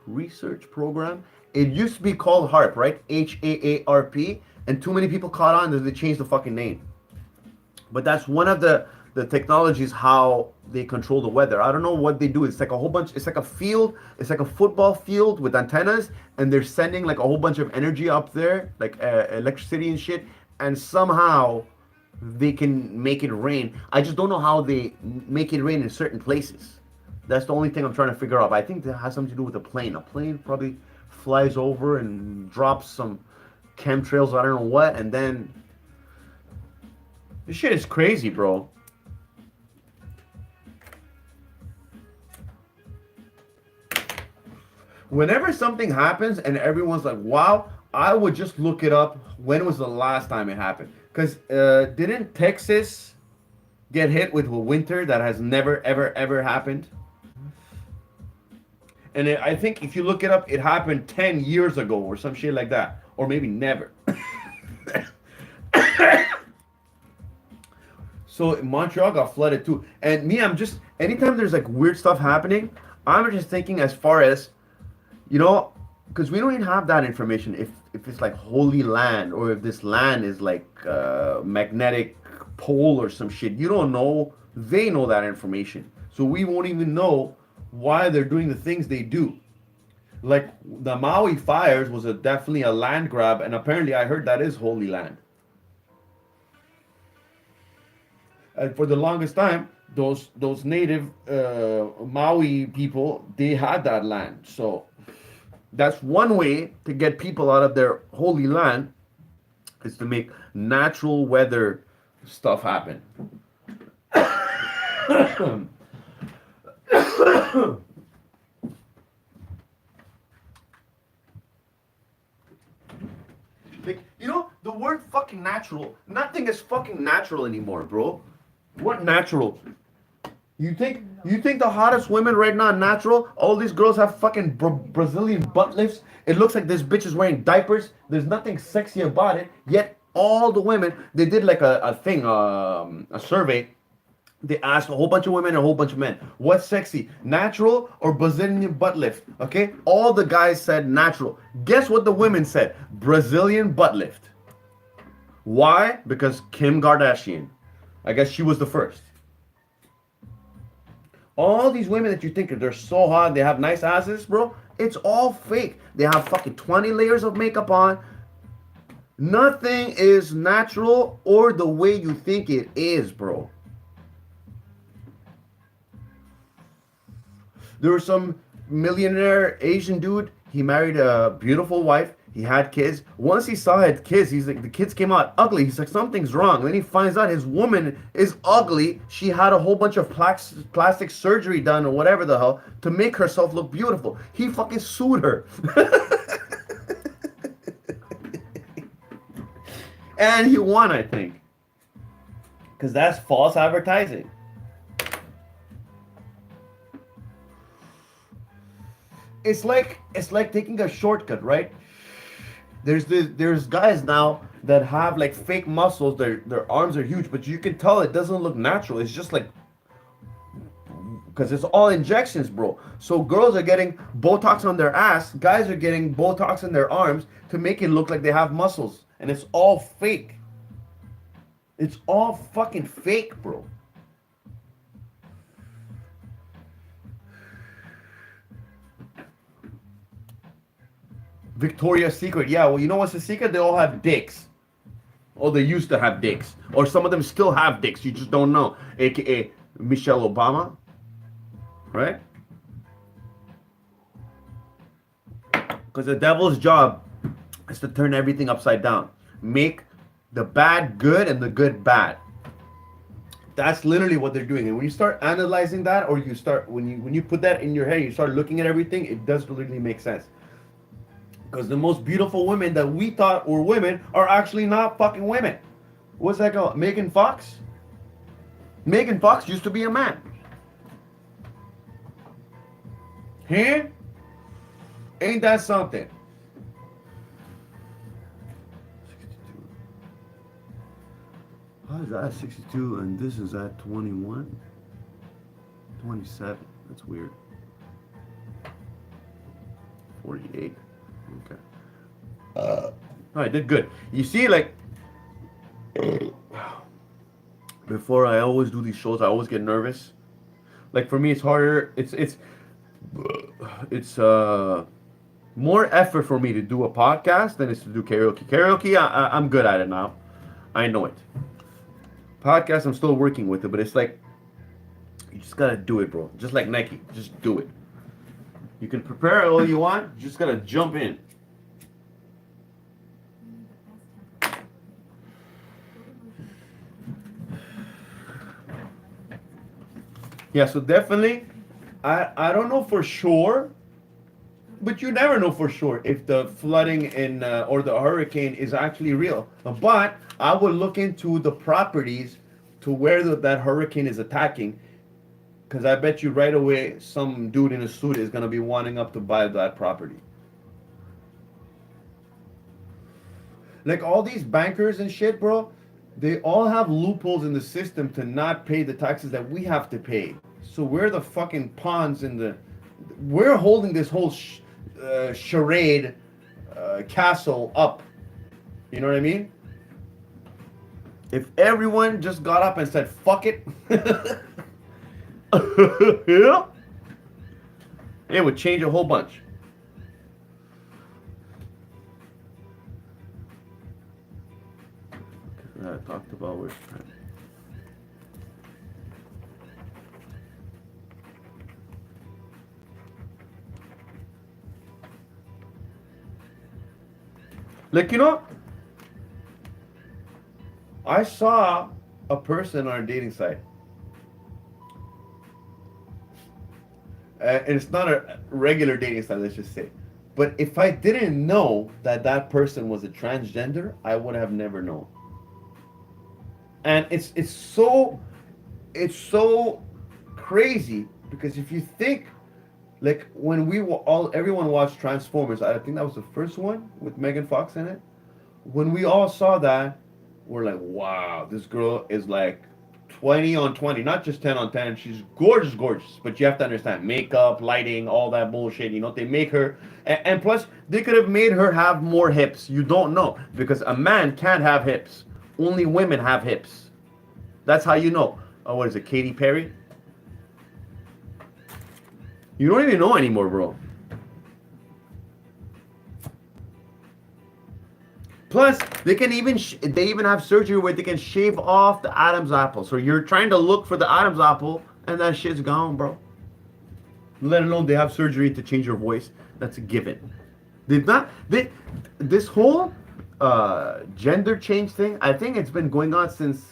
Research Program. It used to be called HARP, right? HAARP. And too many people caught on that they changed the fucking name. But that's one of the technologies how they control the weather. I don't know what they do. It's like a whole bunch. It's like a field. It's like a football field with antennas, and they're sending like a whole bunch of energy up there, like electricity and shit. And somehow they can make it rain. I just don't know how they make it rain in certain places. That's the only thing I'm trying to figure out. But I think that has something to do with a plane. A plane probably flies over and drops some chemtrails. I don't know what, and then. This shit is crazy, bro. Whenever something happens and everyone's like, wow, I would just look it up. When was the last time it happened? Because didn't Texas get hit with a winter that has never, ever, ever happened? And I think if you look it up, it happened 10 years ago or some shit like that. Or maybe never. So Montreal got flooded too. And me, I'm just, anytime there's like weird stuff happening, I'm just thinking as far as, you know, because we don't even have that information. If it's like holy land, or if this land is like magnetic pole or some shit, you don't know. They know that information. So we won't even know why they're doing the things they do. Like the Maui fires was definitely a land grab, and apparently I heard that is holy land. And for the longest time, those native Maui people, they had that land. So that's one way to get people out of their holy land, is to make natural weather stuff happen. Like, you know, the word fucking natural, nothing is fucking natural anymore, bro. What natural? You think the hottest women right now are natural? All these girls have fucking Brazilian butt lifts. It looks like this bitch is wearing diapers. There's nothing sexy about it. Yet all the women, they did like a thing, a survey. They asked a whole bunch of women and a whole bunch of men, what's sexy, natural or Brazilian butt lift? Okay, all the guys said natural. Guess what the women said? Brazilian butt lift. Why? Because Kim Kardashian. I guess she was the first. All these women that you think they're so hot, they have nice asses, bro. It's all fake. They have fucking 20 layers of makeup on. Nothing is natural or the way you think it is, bro. There was some millionaire Asian dude. He married a beautiful wife. He had kids. Once he saw his kids, he's like, the kids came out ugly. He's like, something's wrong. Then he finds out his woman is ugly. She had a whole bunch of plastic surgery done or whatever the hell to make herself look beautiful. He fucking sued her. And he won, I think. Because that's false advertising. It's like taking a shortcut, right? There's guys now that have like fake muscles. Their arms are huge, but you can tell it doesn't look natural. It's just like, because it's all injections, bro. So girls are getting Botox on their ass. Guys are getting Botox in their arms to make it look like they have muscles. And it's all fake. It's all fucking fake, bro. Victoria's Secret. Yeah, well, you know what's the secret? They all have dicks. Or they used to have dicks. Or some of them still have dicks. You just don't know. AKA Michelle Obama. Right? Because the devil's job is to turn everything upside down. Make the bad good and the good bad. That's literally what they're doing. And when you start analyzing that, or you start when you put that in your head, you start looking at everything, it does literally make sense. Because the most beautiful women that we thought were women are actually not fucking women. What's that called? Megan Fox? Megan Fox used to be a man. Huh? Ain't that something? 62. How is that at 62 and this is at 21? 27. That's weird. 48. Okay. I did good. You see, like, before I always do these shows, I always get nervous. Like, for me, it's harder. It's more effort for me to do a podcast than it's to do karaoke. Karaoke, I'm good at it now. I know it. Podcast, I'm still working with it, but it's like, you just gotta do it, bro. Just like Nike, just do it. You can prepare all you want, you just gotta jump in. Yeah, so definitely, I don't know for sure, but you never know for sure if the flooding in or the hurricane is actually real. But I would look into the properties to where that hurricane is attacking, because I bet you right away some dude in a suit is gonna be wanting up to buy that property. Like all these bankers and shit, bro, they all have loopholes in the system to not pay the taxes that we have to pay. So we're the fucking pawns in the... We're holding this whole charade castle up. You know what I mean? If everyone just got up and said, fuck it, yeah, it would change a whole bunch. I talked about which time. Like, you know, I saw a person on a dating site. And it's not a regular dating site, let's just say. But if I didn't know that that person was a transgender, I would have never known. And it's so crazy, because if you think, like when everyone watched Transformers, I think that was the first one with Megan Fox in it. When we all saw that, we're like, wow, this girl is like 20 on 20, not just 10 on 10. She's gorgeous, gorgeous. But you have to understand, makeup, lighting, all that bullshit, you know, they make her, and plus they could have made her have more hips. You don't know, because a man can't have hips. Only women have hips. That's how you know. Oh, what is it, Katy Perry? You don't even know anymore, bro. Plus, they even have surgery where they can shave off the Adam's apple. So you're trying to look for the Adam's apple, and that shit's gone, bro. Let alone they have surgery to change your voice. That's a given. This whole gender change thing, I think it's been going on since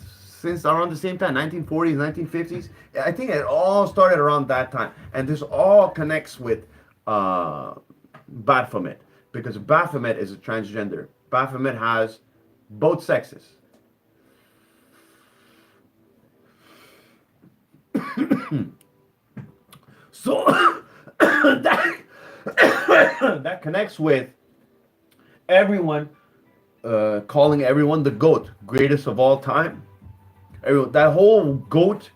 around the same time, 1940s, 1950s. I think it all started around that time, and this all connects with Baphomet, because Baphomet is a transgender. Baphomet has both sexes. So that connects with everyone calling everyone the GOAT, greatest of all time. That whole GOAT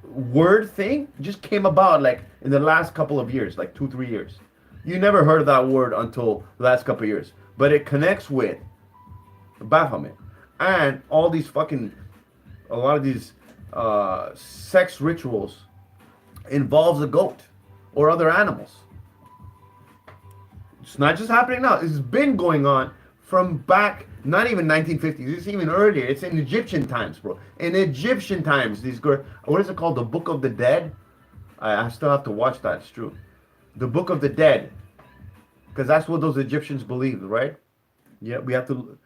word thing just came about like in the last couple of years, like 2-3 years. You never heard of that word until the last couple of years, but it connects with Baphomet and all these a lot of these sex rituals involves a goat or other animals. It's not just happening now. It's been going on from back, not even 1950s. It's even earlier. It's in Egyptian times, bro. In Egyptian times, these girls, what is it called? The Book of the Dead? I still have to watch that. It's true. The Book of the Dead. Because that's what those Egyptians believed, right? Yeah, we have to...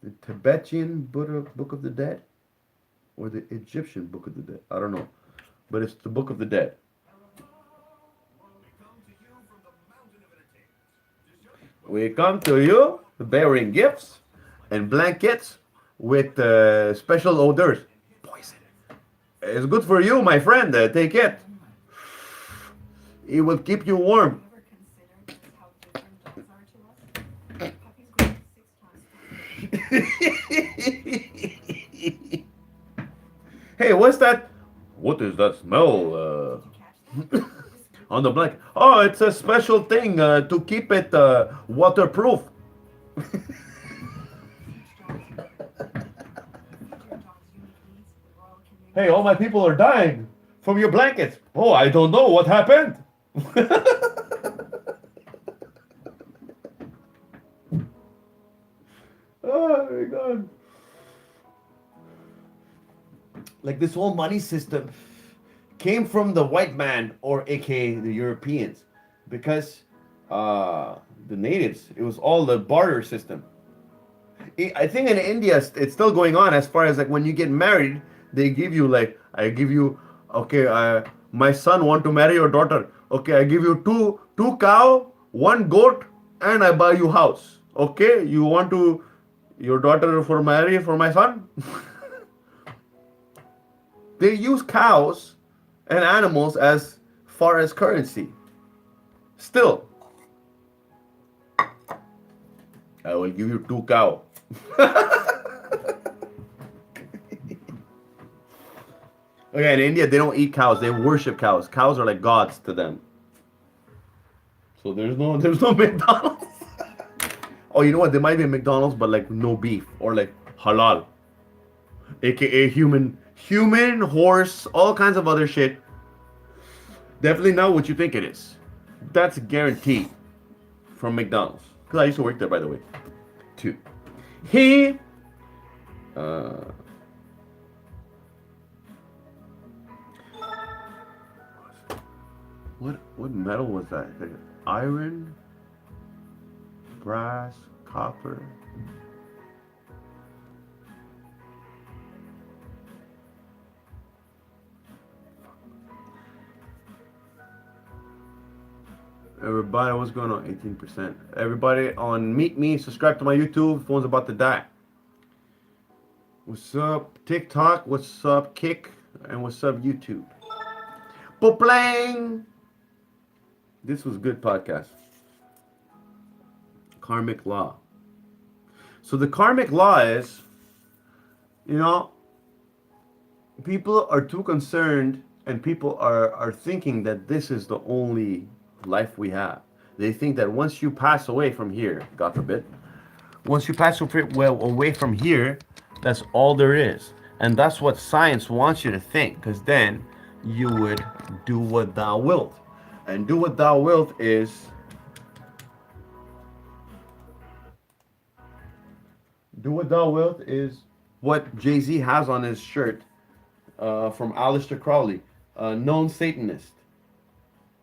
The Tibetan Book of the Dead? Or the Egyptian Book of the Dead? I don't know. But it's the Book of the Dead. We come to you bearing gifts and blankets with special odors. Poison. It's good for you, my friend. Take it. It will keep you warm. Hey, what's that? What is that smell on the blanket? Oh, it's a special thing to keep it waterproof. Hey, all my people are dying from your blankets. Oh, I don't know what happened. Oh my God. Like this whole money system came from the white man, or aka the Europeans, because the natives, it was all the barter system. I think in India it's still going on, as far as like when you get married, they give you like, I give you, okay, my son want to marry your daughter. Okay, I give you two cow, 1 goat, and I buy you house. Okay, you want to your daughter for marry for my son? They use cows and animals as far as currency. Still, I will give you 2 cow. Okay, in India they don't eat cows; they worship cows. Cows are like gods to them. So there's no McDonald's. Oh, you know what? There might be a McDonald's, but like no beef, or like halal, aka human, horse, all kinds of other shit. Definitely not what you think it is. That's guaranteed from McDonald's. Because I used to work there, by the way, too. What metal was that? Like iron, brass, copper. Everybody, what's going on? 18%. Everybody on Meet Me, subscribe to my YouTube. Phone's about to die. What's up, TikTok? What's up, Kick? And what's up, YouTube? Poplang! This was good podcast. Karmic law. So the karmic law is, people are too concerned, and people are thinking that this is the only life we have. They think that once you pass away from here, God forbid, once you pass away from here, that's all there is. And that's what science wants you to think, because then you would do what thou wilt. And do what thou wilt is Do what thou wilt is what Jay-Z has on his shirt from Aleister Crowley, a known Satanist.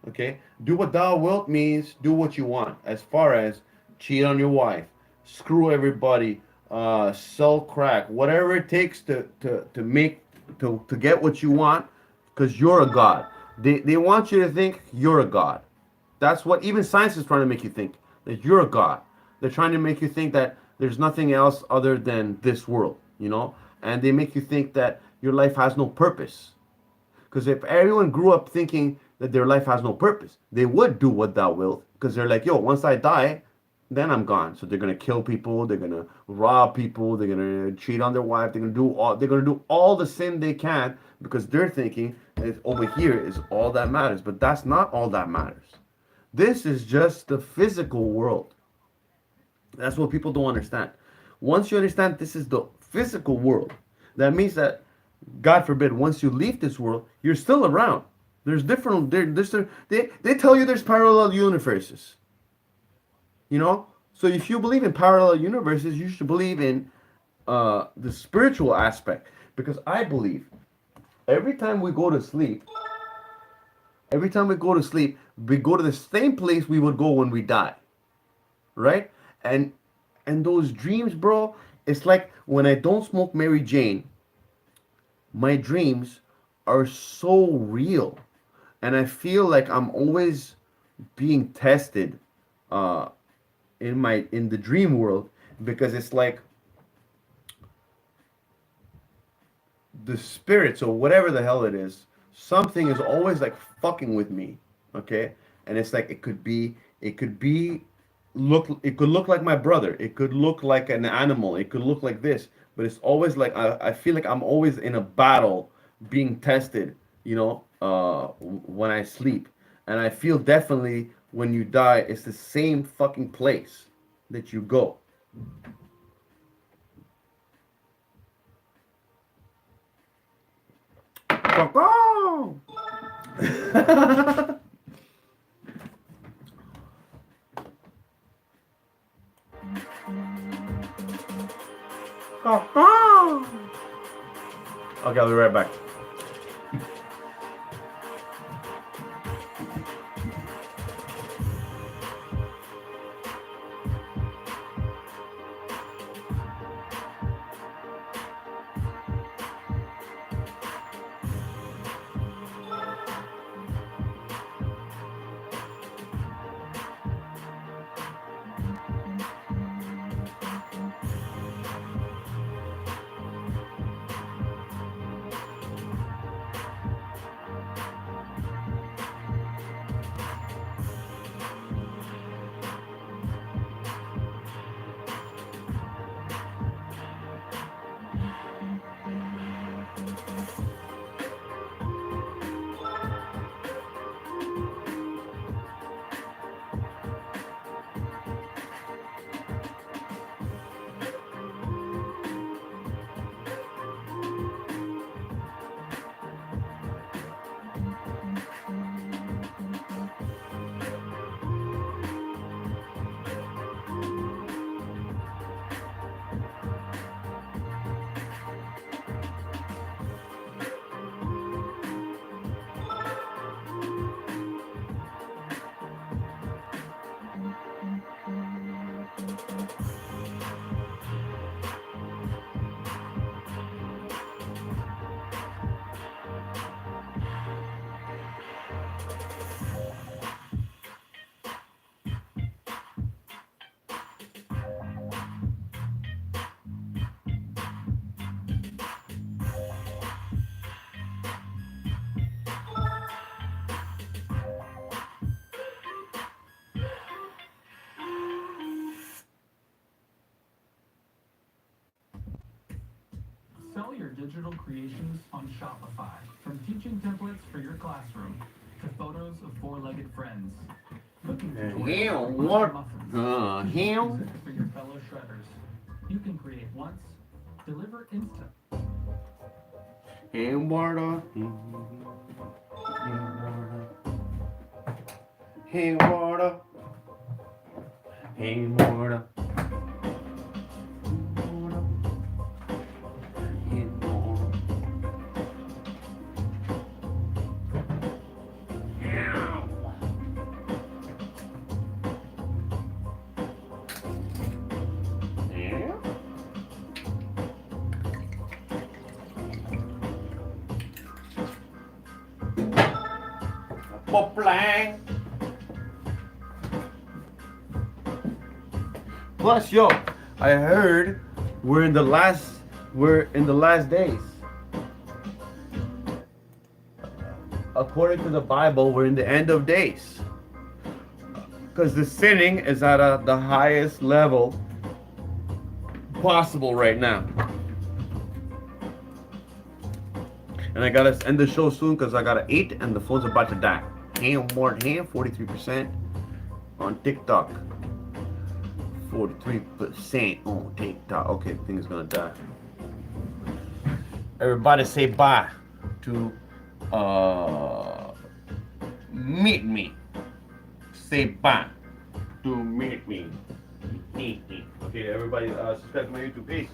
Okay? Do what thou wilt means do what you want, as far as cheat on your wife, screw everybody, sell crack, whatever it takes to make to get what you want, because you're a god. They want you to think you're a god. That's what even science is trying to make you think, that you're a god. They're trying to make you think that there's nothing else other than this world, and they make you think that your life has no purpose. Because if everyone grew up thinking that their life has no purpose, they would do what thou wilt. Because they're like, yo, once I die, then I'm gone. So they're gonna kill people, they're gonna rob people, they're gonna cheat on their wife, they're gonna do all the sin they can, because they're thinking that over here is all that matters. But that's not all that matters. This is just the physical world. That's what people don't understand. Once you understand this is the physical world, that means that, God forbid, once you leave this world, you're still around. There's different. They tell you there's parallel universes. So if you believe in parallel universes, you should believe in the spiritual aspect. Because I believe every time we go to sleep, we go to the same place we would go when we die, right? And those dreams, bro, it's like when I don't smoke Mary Jane, my dreams are so real, and I feel like I'm always being tested in the dream world, because it's like the spirits or whatever the hell it is, something is always like fucking with me, okay? And it's like it could look like my brother, it could look like an animal, it could look like this, but it's always like I feel like I'm always in a battle being tested, when I sleep. And I feel definitely when you die, it's the same fucking place that you go. Okay, I'll be right back. Sell your digital creations on Shopify. From teaching templates for your classroom to photos of four-legged friends. Cooking tutorials for your fellow shredders. You can create once, deliver instant. Hey, water. Hey, water. Hey, water. Poplang. Plus, yo, I heard we're in the last days. According to the Bible, we're in the end of days. Because the sinning is at the highest level possible right now. And I gotta end the show soon because I gotta eat and the phone's about to die. More than 43% on TikTok. 43% on TikTok. Okay, the thing is gonna die. Everybody say bye to meet me. Say bye to meet me. Okay, everybody subscribe to my YouTube. Peace.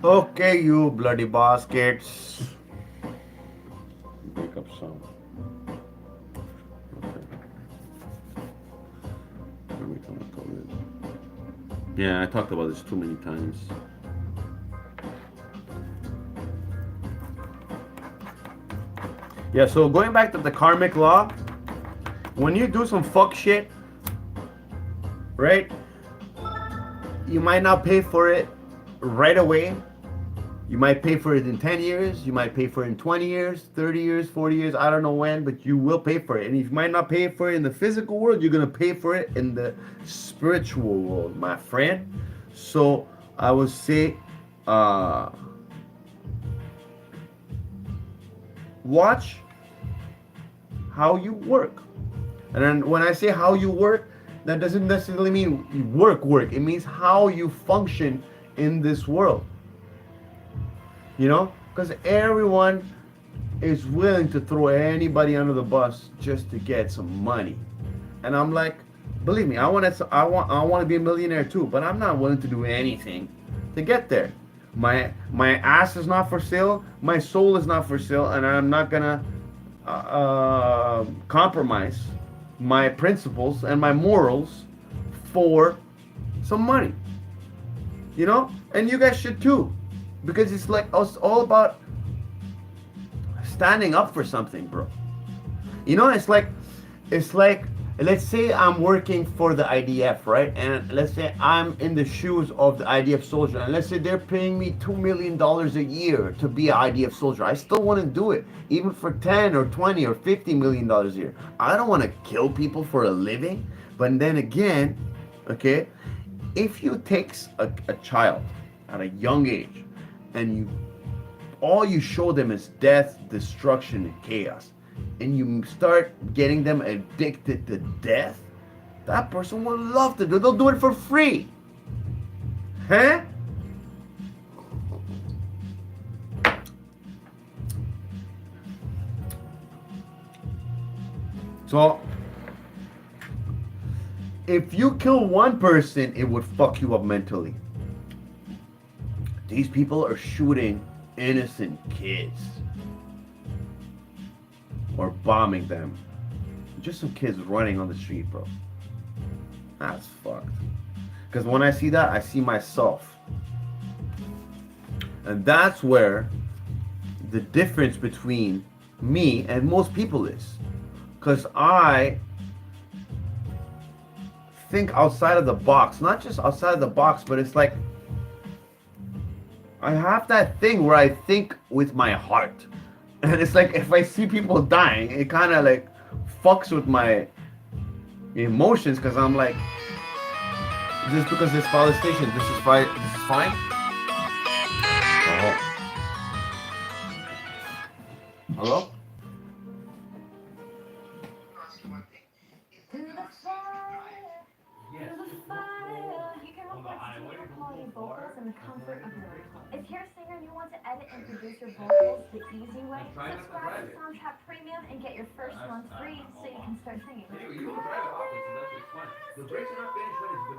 Okay, you bloody baskets. Break up some. Okay. Yeah, I talked about this too many times. Yeah, so going back to the karmic law, when you do some fuck shit, right? You might not pay for it right away. You might pay for it in 10 years, you might pay for it in 20 years, 30 years, 40 years, I don't know when, but you will pay for it. And if you might not pay for it in the physical world, you're going to pay for it in the spiritual world, my friend. So I would say, watch how you work. And then when I say how you work, that doesn't necessarily mean you work. It means how you function in this world. You know, because everyone is willing to throw anybody under the bus just to get some money. And I'm like, believe me, I want to be a millionaire too, but I'm not willing to do anything to get there. My ass is not for sale, my soul is not for sale, and I'm not gonna compromise my principles and my morals for some money. You know, and you guys should too. Because it's like it's all about standing up for something, bro. You know, it's like let's say I'm working for the IDF, right? And let's say I'm in the shoes of the IDF soldier, and let's say they're paying me $2 million a year to be an IDF soldier. I still want to do it, even for 10 or 20 or $50 million a year. I don't want to kill people for a living. But then again, okay, if you take a child at a young age, and all you show them is death, destruction, and chaos, and you start getting them addicted to death, that person will love to do it. They'll do it for free. Huh? So, if you kill one person, it would fuck you up mentally. These people are shooting innocent kids or bombing them. Just some kids running on the street, bro. That's fucked. Because when I see that, I see myself. And that's where the difference between me and most people is. Because I think outside of the box. Not just outside of the box, but it's like I have that thing where I think with my heart. And it's like if I see people dying, it kind of like fucks with my emotions, because I'm like, just because it's fire station, this is fine. Oh. Hello? studio quality vocals in the comfort of your home. If you're a singer and you want to edit and produce your vocals the easy way, subscribe to Soundtrap Premium and get your first month free so you can start singing. Anyway, you don't drive it often, so that's what's fun. The brakes are not finished ready, but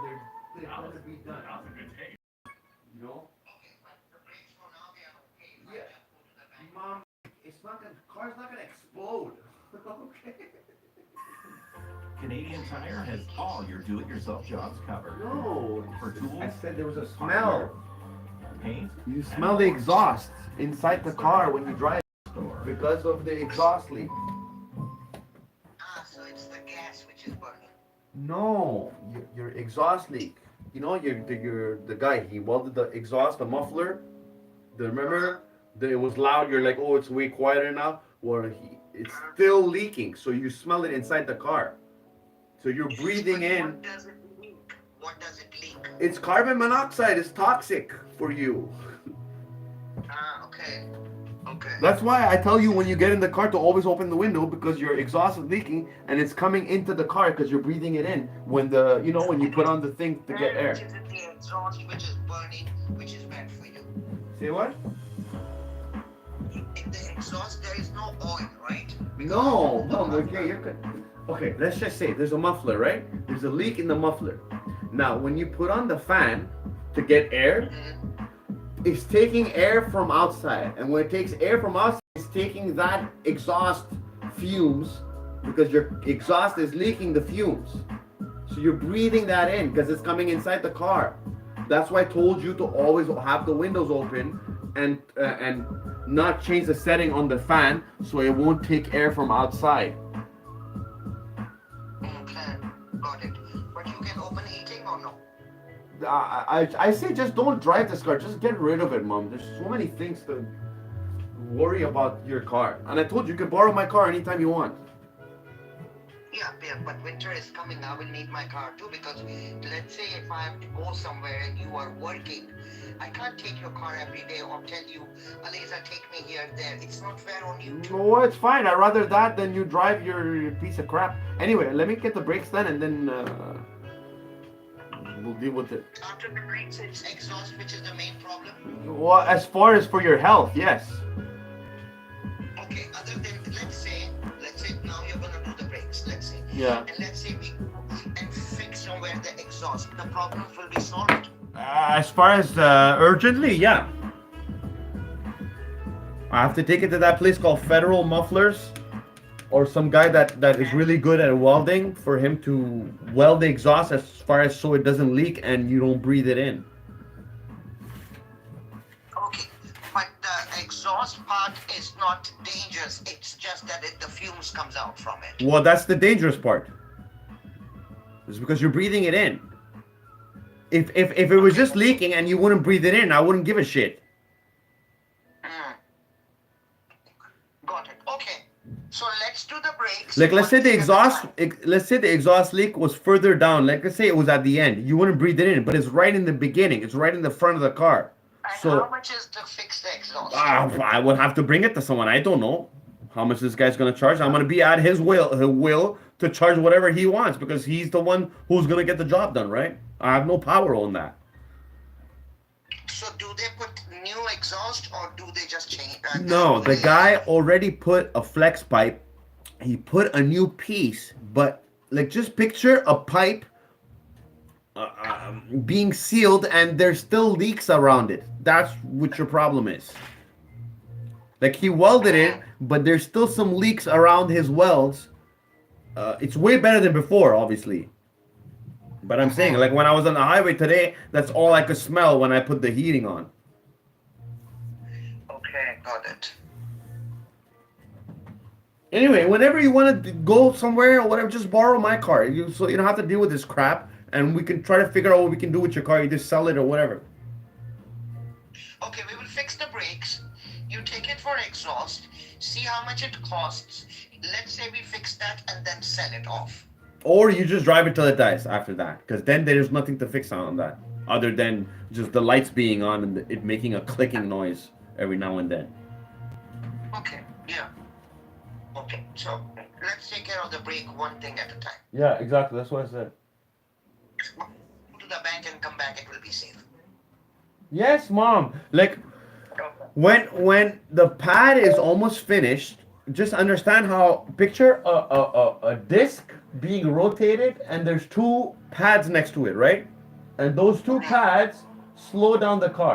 they're going to be done. That was a good take. You know? Yeah. Mom, car's not gonna explode. Okay. Canadian Tire has all your do-it-yourself jobs covered. No. For tools, I said there was a hardware, smell. paint, You smell the exhaust inside the car when you drive store. because of the exhaust leak. So it's the gas which is burning. No, your exhaust leak. You know, you're the guy. He welded the exhaust, the muffler. Remember, it was loud. You're like, oh, it's way quieter now. Well, it's still leaking, so you smell it inside the car. So you're breathing in. What does it leak? What does it leak? It's carbon monoxide. It's toxic for you. Okay. Okay. That's why I tell you when you get in the car to always open the window because your exhaust is leaking and it's coming into the car because you're breathing it in when when you put on the thing to get air. Which is the exhaust which is burning, which is bad for you. Say what? In the exhaust there is no oil, right? No, okay, you're good. Okay, let's just say there's a muffler, right? There's a leak in the muffler. Now, when you put on the fan to get air, it's taking air from outside. And when it takes air from outside, it's taking that exhaust fumes because your exhaust is leaking the fumes. So you're breathing that in because it's coming inside the car. That's why I told you to always have the windows open and not change the setting on the fan so it won't take air from outside. Okay, got it. But you can open heating or no? I say just don't drive this car. Just get rid of it, Mom. There's so many things to worry about your car. And I told you can borrow my car anytime you want. Yeah, but winter is coming. I will need my car too because let's say if I have to go somewhere and you are working, I can't take your car every day or tell you, Aliza, take me here, there. It's not fair on you too. No, it's fine. I'd rather that than you drive your piece of crap. Anyway, let me get the brakes done and then we'll deal with it. After the brakes, it's exhaust which is the main problem. Well, as far as for your health, yes. Okay, other than, let's say now you're gonna do the brakes, let's say. Yeah. And let's say we go and fix somewhere the exhaust. The problem will be solved. As far as urgently, yeah. I have to take it to that place called Federal Mufflers or some guy that is really good at welding for him to weld the exhaust as far as so it doesn't leak and you don't breathe it in. Okay, but the exhaust part is not dangerous. It's just that the fumes comes out from it. Well, that's the dangerous part. It's because you're breathing it in. If it was just leaking and you wouldn't breathe it in, I wouldn't give a shit. Got it. Okay. So let's do the brakes. Like let's say the One exhaust leak was further down. Like let's say it was at the end. You wouldn't breathe it in, but it's right in the beginning. It's right in the front of the car. And So how much is to fix the exhaust? I would have to bring it to someone. I don't know how much this guy's gonna charge. I'm gonna be at his will to charge whatever he wants because he's the one who's gonna get the job done, right? I have no power on that. So do they put new exhaust or do they just change? No, the guy already put a flex pipe. He put a new piece, but like just picture a pipe being sealed and there's still leaks around it. That's what your problem is. Like he welded it, but there's still some leaks around his welds. It's way better than before, obviously. But I'm saying, like when I was on the highway today, that's all I could smell when I put the heating on. Okay, got it. Anyway, whenever you want to go somewhere or whatever, just borrow my car. So you don't have to deal with this crap, and we can try to figure out what we can do with your car. You just sell it or whatever. Okay, we will fix the brakes. You take it for exhaust. See how much it costs. Let's say we fix that and then sell it off. Or you just drive it till it dies after that, because then there's nothing to fix on that, other than just the lights being on and it making a clicking noise every now and then. Okay, yeah. Okay, so let's take care of the brake one thing at a time. Yeah, exactly. That's what I said. Go to the bank and come back, it will be safe. Yes, mom. Like when the pad is almost finished, just understand how picture a disc being rotated and there's two pads next to it, right? And those two pads slow down the car.